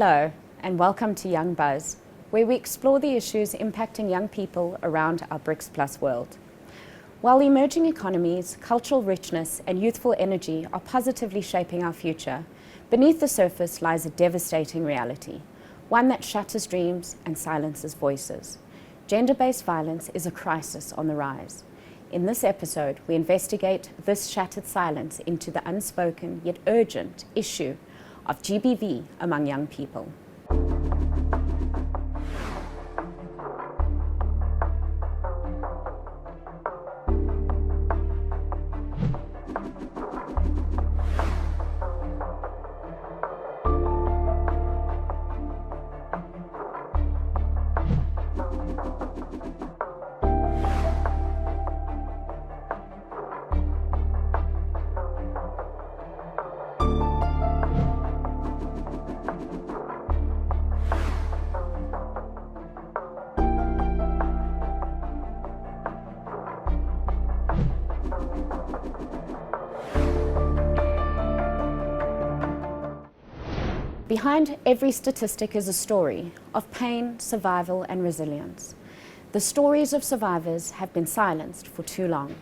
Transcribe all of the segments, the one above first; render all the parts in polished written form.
Hello, and welcome to Young Buzz, where we explore the issues impacting young people around our BRICS Plus world. While emerging economies, cultural richness, and youthful energy are positively shaping our future, beneath the surface lies a devastating reality, one that shatters dreams and silences voices. Gender-based violence is a crisis on the rise. In this episode, we investigate this shattered silence into the unspoken yet urgent issue of GBV among young people. Behind every statistic is a story of pain, survival, and resilience. The stories of survivors have been silenced for too long.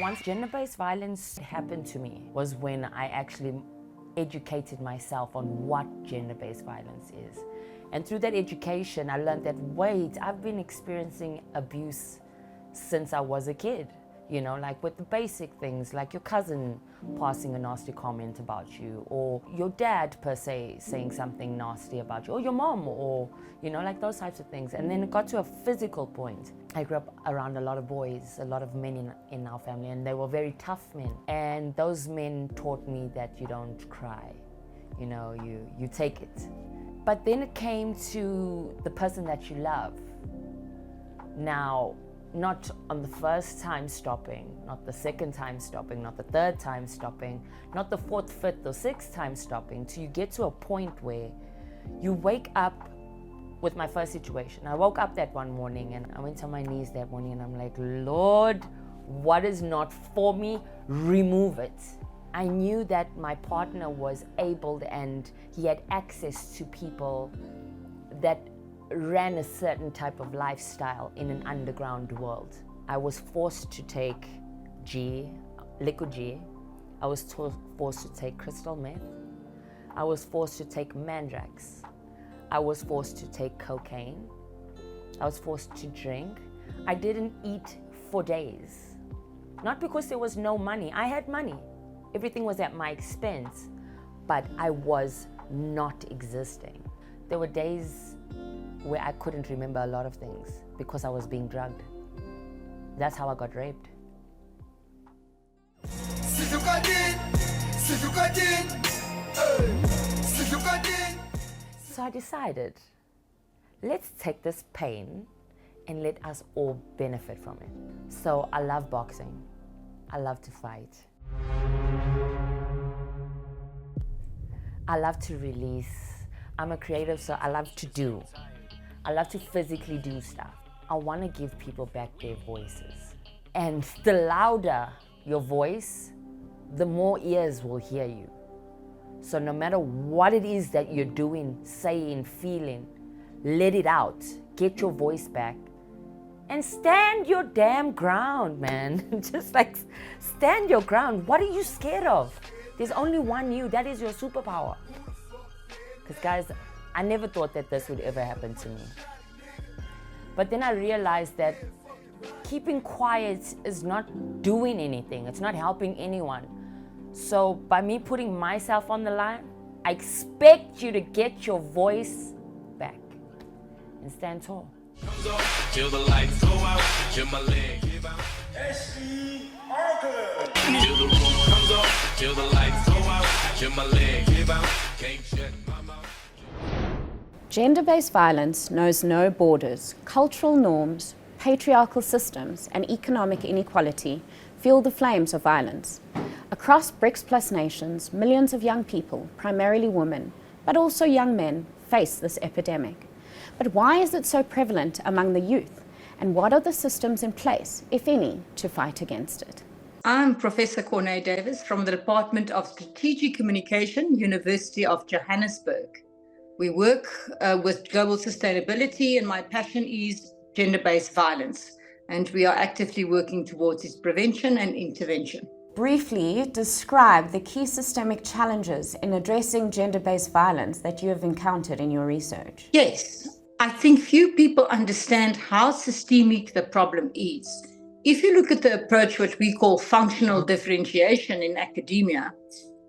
Once gender-based violence happened to me was when I actually educated myself on what gender-based violence is. And through that education, I learned that, wait, I've been experiencing abuse since I was a kid. You know, like with the basic things, like your cousin passing a nasty comment about you, or your dad per se saying something nasty about you, or your mom, or, you know, like those types of things. And then it got to a physical point. I grew up around a lot of boys, a lot of men in our family, and they were very tough men. And those men taught me that you don't cry, you know, you take it. But then it came to the person that you love. Now, not on the first time stopping, not the second time stopping, not the third time stopping, not the fourth, fifth, or sixth time stopping, till you get to a point where you wake up. With my first situation, I woke up that one morning and I went on my knees that morning and I'm like, Lord, what is not for me, remove it. I knew that my partner was able and he had access to people that ran a certain type of lifestyle in an underground world. I was forced to take liquid G. I was forced to take crystal meth. I was forced to take Mandrax. I was forced to take cocaine. I was forced to drink. I didn't eat for days. Not because there was no money. I had money. Everything was at my expense, but I was not existing. There were days where I couldn't remember a lot of things because I was being drugged. That's how I got raped. So I decided, let's take this pain and let us all benefit from it. So I love boxing. I love to fight. I love to release. I'm a creative, so I love to do. I love to physically do stuff. I want to give people back their voices. And the louder your voice, the more ears will hear you. So no matter what it is that you're doing, saying, feeling, let it out. Get your voice back. And stand your damn ground, man. Just like stand your ground. What are you scared of? There's only one you. That is your superpower. Because guys, I never thought that this would ever happen to me. But then I realized that keeping quiet is not doing anything. It's not helping anyone. So by me putting myself on the line, I expect you to get your voice back and stand tall. Till the lights go out, till my leg give out. Till the room comes off, till the lights go out, till my leg give out. Can't shut my mouth. Gender-based violence knows no borders. Cultural norms, patriarchal systems, and economic inequality fuel the flames of violence. Across BRICS Plus nations, millions of young people, primarily women, but also young men, face this epidemic. But why is it so prevalent among the youth? And what are the systems in place, if any, to fight against it? I'm Professor Corné Davis from the Department of Strategic Communication, University of Johannesburg. We work with global sustainability, and my passion is gender-based violence, and we are actively working towards its prevention and intervention. Briefly describe the key systemic challenges in addressing gender-based violence that you have encountered in your research. Yes, I think few people understand how systemic the problem is. If you look at the approach what we call functional differentiation in academia,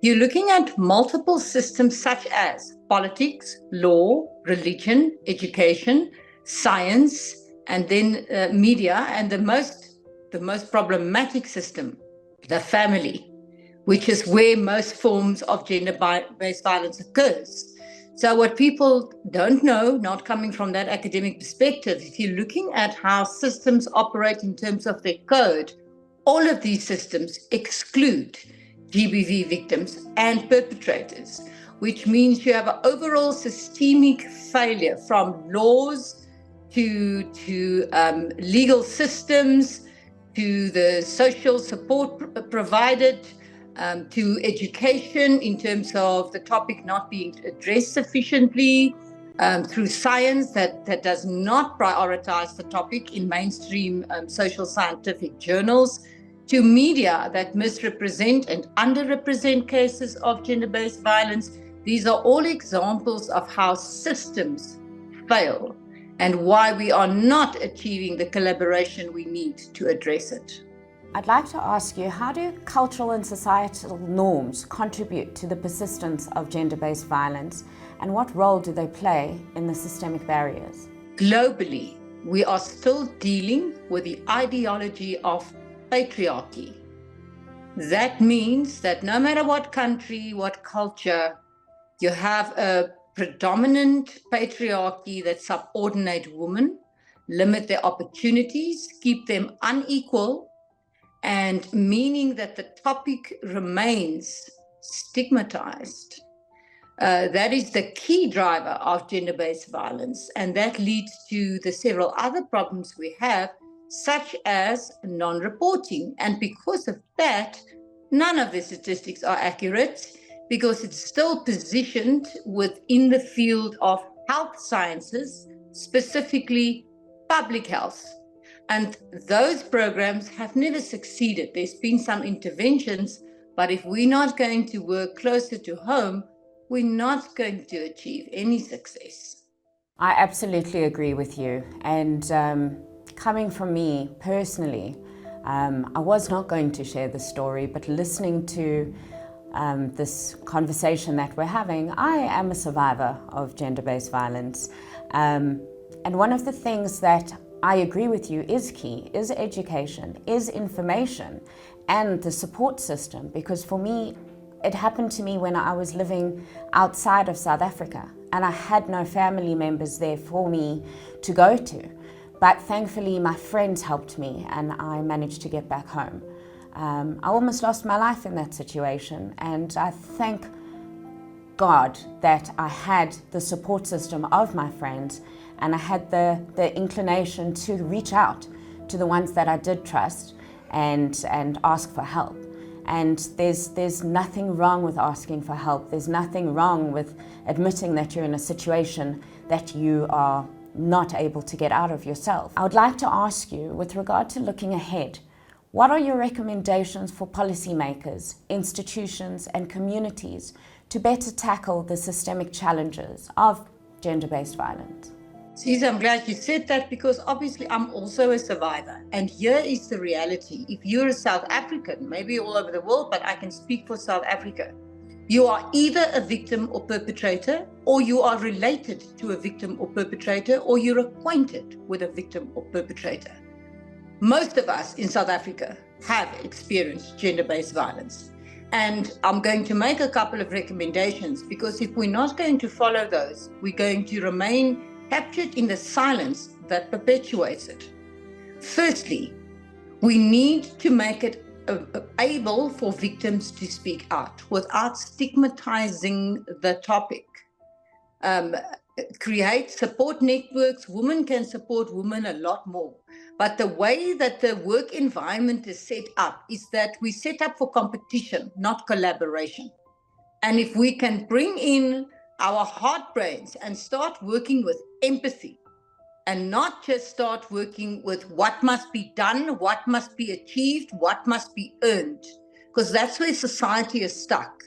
you're looking at multiple systems such as politics, law, religion, education, science, and then media, and the most problematic system, the family, which is where most forms of gender-based violence occurs. So what people don't know, not coming from that academic perspective, if you're looking at how systems operate in terms of their code, all of these systems exclude GBV victims and perpetrators, which means you have an overall systemic failure from laws to legal systems, to the social support provided, to education in terms of the topic not being addressed sufficiently, through science that does not prioritize the topic in mainstream social scientific journals, to media that misrepresent and underrepresent cases of gender-based violence. These are all examples of how systems fail and why we are not achieving the collaboration we need to address it. I'd like to ask you, how do cultural and societal norms contribute to the persistence of gender-based violence, and what role do they play in the systemic barriers? Globally, we are still dealing with the ideology of patriarchy. That means that no matter what country, what culture, you have a predominant patriarchy that subordinate women, limit their opportunities, keep them unequal, and meaning that the topic remains stigmatized. That is the key driver of gender-based violence, and that leads to the several other problems we have, such as non-reporting. And because of that, none of the statistics are accurate, because it's still positioned within the field of health sciences, specifically public health. And those programs have never succeeded. There's been some interventions, but if we're not going to work closer to home, we're not going to achieve any success. I absolutely agree with you. And coming from me personally, I was not going to share the story, but listening to this conversation that we're having, I am a survivor of gender-based violence. And one of the things that I agree with you is key, is education, is information, and the support system. Because for me, it happened to me when I was living outside of South Africa, and I had no family members there for me to go to. But thankfully, my friends helped me, and I managed to get back home. I almost lost my life in that situation, and I thank God that I had the support system of my friends, and I had the inclination to reach out to the ones that I did trust and ask for help. And there's nothing wrong with asking for help. There's nothing wrong with admitting that you're in a situation that you are not able to get out of yourself. I would like to ask you, with regard to looking ahead, what are your recommendations for policymakers, institutions, and communities to better tackle the systemic challenges of gender-based violence? Cesar, I'm glad you said that, because obviously I'm also a survivor. And here is the reality. If you're a South African, maybe all over the world, but I can speak for South Africa, you are either a victim or perpetrator, or you are related to a victim or perpetrator, or you're acquainted with a victim or perpetrator. Most of us in South Africa have experienced gender-based violence. And I'm going to make a couple of recommendations, because if we're not going to follow those, we're going to remain captured in the silence that perpetuates it. Firstly, we need to make it able for victims to speak out without stigmatizing the topic. Create support networks. Women can support women a lot more. But the way that the work environment is set up is that we set up for competition, not collaboration. And if we can bring in our heart brains and start working with empathy and not just start working with what must be done, what must be achieved, what must be earned, because that's where society is stuck.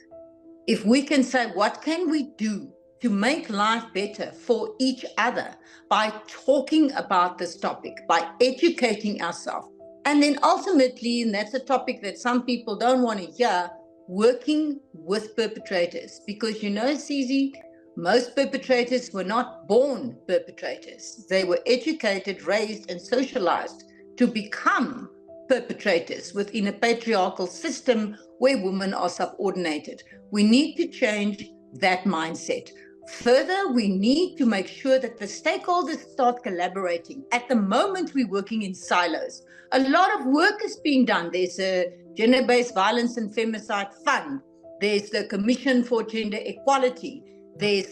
If we can say, what can we do to make life better for each other by talking about this topic, by educating ourselves, and then ultimately, and that's a topic that some people don't want to hear, working with perpetrators. Because Susie, most perpetrators were not born perpetrators. They were educated, raised, and socialized to become perpetrators within a patriarchal system where women are subordinated. We need to change that mindset. Further, we need to make sure that the stakeholders start collaborating. At the moment, we're working in silos. A lot of work is being done. There's a Gender-Based Violence and Femicide Fund. There's the Commission for Gender Equality. There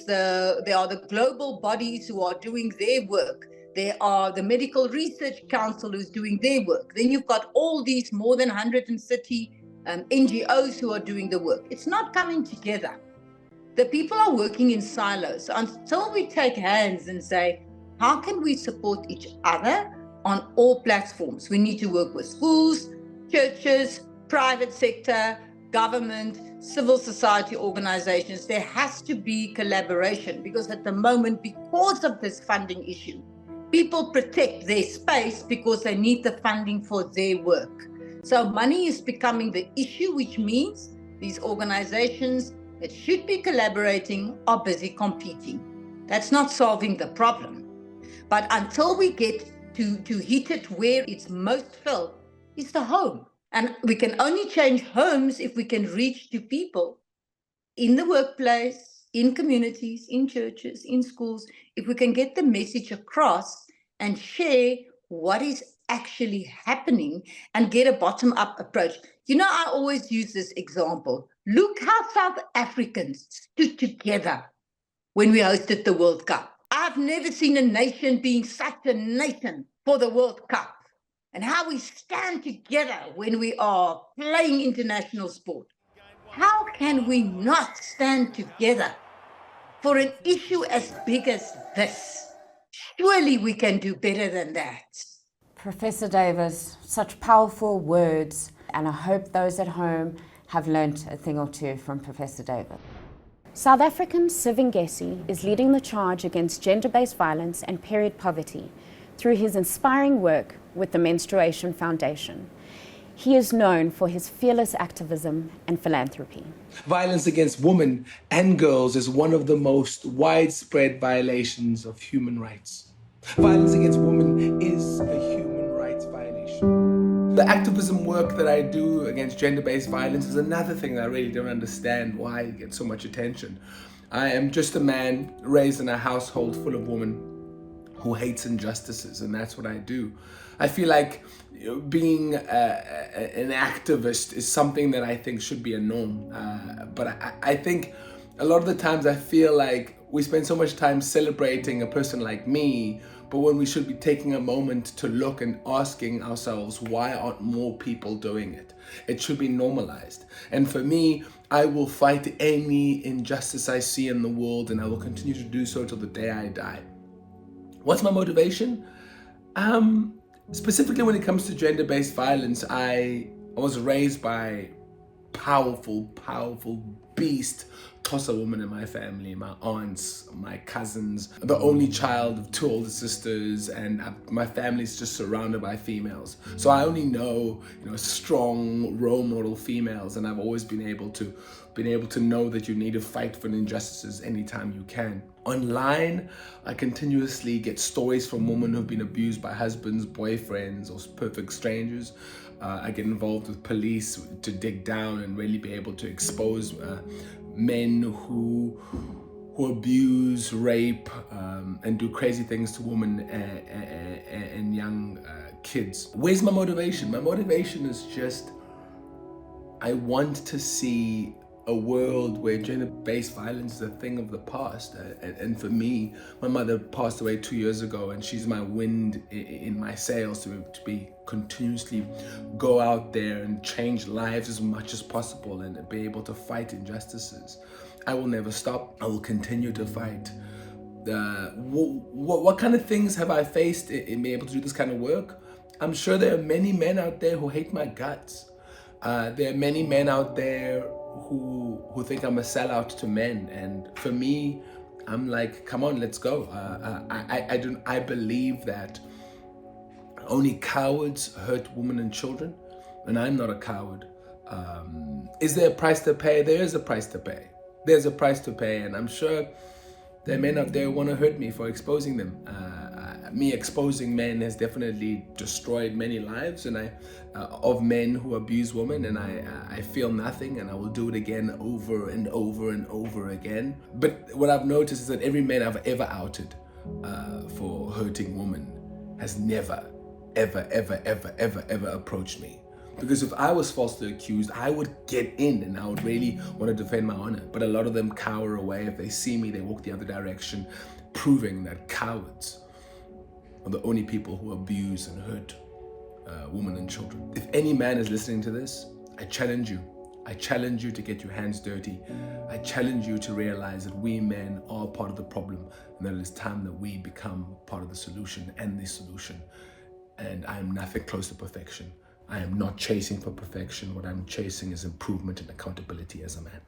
are the global bodies who are doing their work. There are the Medical Research Council who's doing their work. Then you've got all these more than 130 NGOs who are doing the work. It's not coming together. The people are working in silos. Until we take hands and say, how can we support each other on all platforms? We need to work with schools, churches, private sector, government, civil society organizations. There has to be collaboration, because at the moment, because of this funding issue, people protect their space because they need the funding for their work. So money is becoming the issue, which means these organizations that should be collaborating are busy competing. That's not solving the problem. But until we get to hit it where it's most felt, is the home. And we can only change homes if we can reach to people in the workplace, in communities, in churches, in schools, if we can get the message across and share what is actually happening and get a bottom-up approach. I always use this example. Look how South Africans stood together when we hosted the World Cup. I've never seen a nation being such a nation for the World Cup. And how we stand together when we are playing international sport. How can we not stand together for an issue as big as this? Surely we can do better than that. Professor Davis, such powerful words, and I hope those at home have learnt a thing or two from Professor Davis. South African Sivingesi is leading the charge against gender-based violence and period poverty through his inspiring work with the Menstruation Foundation. He is known for his fearless activism and philanthropy. Violence against women and girls is one of the most widespread violations of human rights. Violence against women is a human rights violation. The activism work that I do against gender-based violence is another thing that I really don't understand why it gets so much attention. I am just a man raised in a household full of women who hates injustices, and that's what I do. I feel like being an activist is something that I think should be a norm, but I think a lot of the times I feel like we spend so much time celebrating a person like me, but when we should be taking a moment to look and asking ourselves, why aren't more people doing it? It should be normalized. And for me, I will fight any injustice I see in the world, and I will continue to do so till the day I die. What's my motivation? Specifically when it comes to gender-based violence, I was raised by powerful beast Xhosa women in my family, my aunts, my cousins, the only child of two older sisters, and my family's just surrounded by females. So I only know, strong role model females, and I've always been able to know that you need to fight for injustices anytime you can. Online, I continuously get stories from women who've been abused by husbands, boyfriends, or perfect strangers. I get involved with police to dig down and really be able to expose men who abuse, rape, and do crazy things to women and young kids. Where's my motivation? My motivation is just, I want to see a world where gender-based violence is a thing of the past. And for me, my mother passed away 2 years ago, and she's my wind in my sails to be continuously go out there and change lives as much as possible and be able to fight injustices. I will never stop. I will continue to fight. What kind of things have I faced in being able to do this kind of work? I'm sure there are many men out there who hate my guts. There are many men out there who think I'm a sellout to men, and for me, I'm like, come on, let's go. I believe that only cowards hurt women and children, and I'm not a coward. Is there a price to pay? There is a price to pay. There's a price to pay, and I'm sure there are men out there who want to hurt me for exposing them. Me exposing men has definitely destroyed many lives, and of men who abuse women, and I feel nothing, and I will do it again over and over and over again. But what I've noticed is that every man I've ever outed for hurting women has never, ever approached me. Because if I was falsely accused, I would get in and I would really want to defend my honor. But a lot of them cower away. If they see me, they walk the other direction, proving that cowards are the only people who abuse and hurt women and children. If any man is listening to this, I challenge you. I challenge you to get your hands dirty. I challenge you to realize that we men are part of the problem, and that it is time that we become part of the solution and the solution. And I am nothing close to perfection. I am not chasing for perfection. What I'm chasing is improvement and accountability as a man.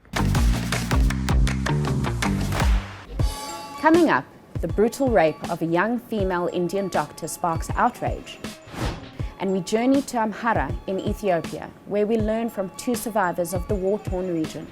Coming up, the brutal rape of a young female Indian doctor sparks outrage. And we journey to Amhara in Ethiopia, where we learn from 2 survivors of the war-torn region.